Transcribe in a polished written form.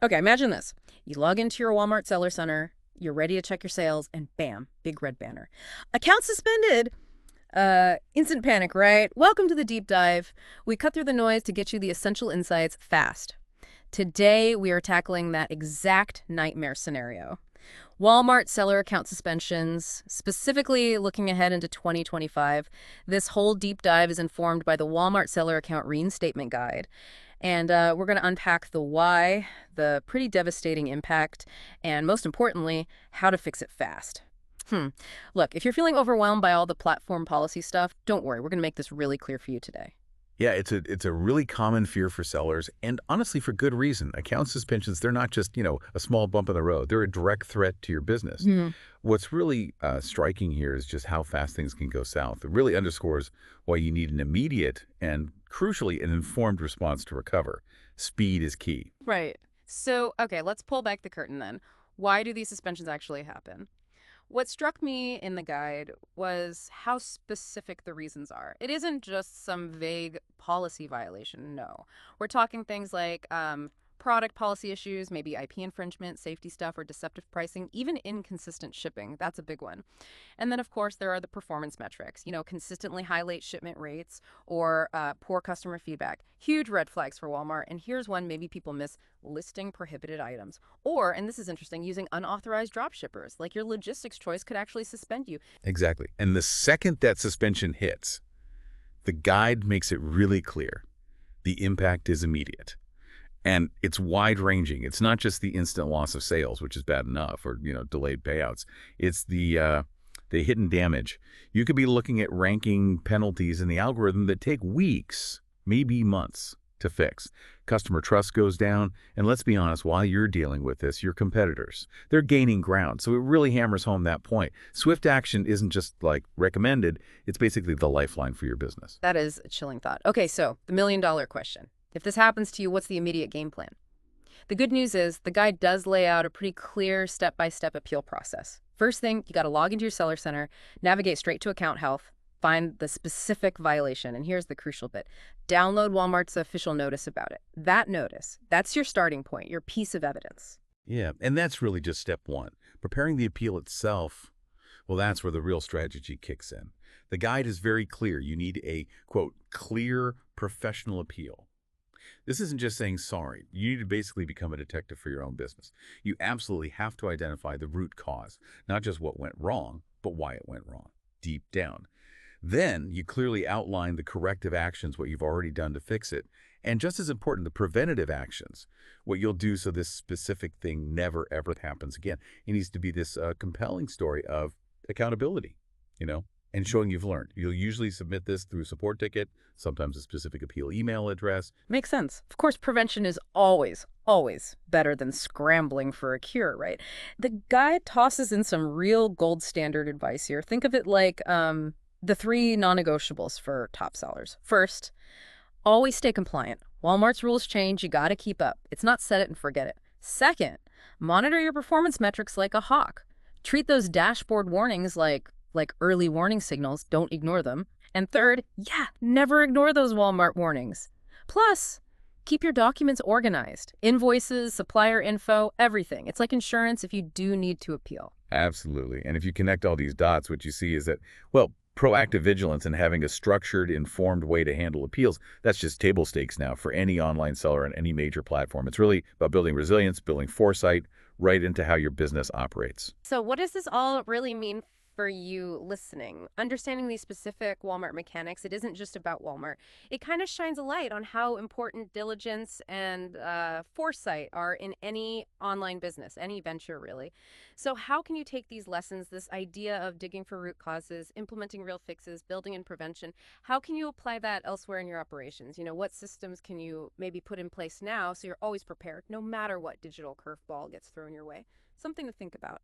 Okay, imagine this. You log into your Walmart Seller Center, you're ready to check your sales, and bam, big red banner. Account suspended! Instant panic, right? Welcome to the deep dive. We cut through the noise to get you the essential insights fast. Today, we are tackling that exact nightmare scenario. Walmart seller account suspensions, specifically looking ahead into 2025. This whole deep dive is informed by the Walmart seller account reinstatement guide. And we're going to unpack the why, the pretty devastating impact, and most importantly, how to fix it fast. Look, if you're feeling overwhelmed by all the platform policy stuff, don't worry. We're going to make this really clear for you today. Yeah, it's a really common fear for sellers, and honestly, for good reason. Account suspensions, they're not just, a small bump in the road. They're a direct threat to your business. Hmm. What's really striking here is just how fast things can go south. It really underscores why you need an immediate and, crucially, an informed response to recover. Speed is key. Right. So, okay, let's pull back the curtain then. Why do these suspensions actually happen? What struck me in the guide was how specific the reasons are. It isn't just some vague policy violation, no. We're talking things like product policy issues, maybe IP infringement, safety stuff, or deceptive pricing, even inconsistent shipping. That's a big one. And then, of course, there are the performance metrics, consistently high late shipment rates or poor customer feedback. Huge red flags for Walmart. And here's one maybe people miss: listing prohibited items. Or, and this is interesting, using unauthorized drop shippers. Like your logistics choice could actually suspend you. Exactly. And the second that suspension hits, the guide makes it really clear. The impact is immediate. And it's wide-ranging. It's not just the instant loss of sales, which is bad enough, or, delayed payouts. It's the hidden damage. You could be looking at ranking penalties in the algorithm that take weeks, maybe months, to fix. Customer trust goes down, and let's be honest, while you're dealing with this, your competitors, they're gaining ground. So it really hammers home that point. Swift action isn't just like recommended, it's basically the lifeline for your business. That is a chilling thought. Okay, so the million-dollar question. If this happens to you, what's the immediate game plan? The good news is the guide does lay out a pretty clear step-by-step appeal process. First thing, you got to log into your seller center, navigate straight to account health, find the specific violation, and here's the crucial bit. Download Walmart's official notice about it. That notice, that's your starting point, your piece of evidence. Yeah, and that's really just step one. Preparing the appeal itself, well, that's where the real strategy kicks in. The guide is very clear. You need a, quote, clear professional appeal. This isn't just saying sorry. You need to basically become a detective for your own business. You absolutely have to identify the root cause, not just what went wrong, but why it went wrong, deep down. Then you clearly outline the corrective actions, what you've already done to fix it, and just as important, the preventative actions, what you'll do so this specific thing never, ever happens again. It needs to be this compelling story of accountability, and showing you've learned. You'll usually submit this through a support ticket, sometimes a specific appeal email address. Makes sense. Of course, prevention is always, always better than scrambling for a cure, right? The guide tosses in some real gold standard advice here. Think of it like the three non-negotiables for top sellers. First, always stay compliant. Walmart's rules change. You got to keep up. It's not set it and forget it. Second, monitor your performance metrics like a hawk. Treat those dashboard warnings like early warning signals. Don't ignore them. And third, never ignore those Walmart warnings. Plus, keep your documents organized. Invoices, supplier info, everything. It's like insurance if you do need to appeal. Absolutely. And if you connect all these dots, what you see is that, well, proactive vigilance and having a structured, informed way to handle appeals, that's just table stakes now for any online seller on any major platform. It's really about building resilience, building foresight right into how your business operates. So what does this all really mean for you listening? Understanding these specific Walmart mechanics, it isn't just about Walmart. It kind of shines a light on how important diligence and foresight are in any online business, any venture really. So how can you take these lessons, this idea of digging for root causes, implementing real fixes, building in prevention, how can you apply that elsewhere in your operations? What systems can you maybe put in place now so you're always prepared, no matter what digital curveball gets thrown your way? Something to think about.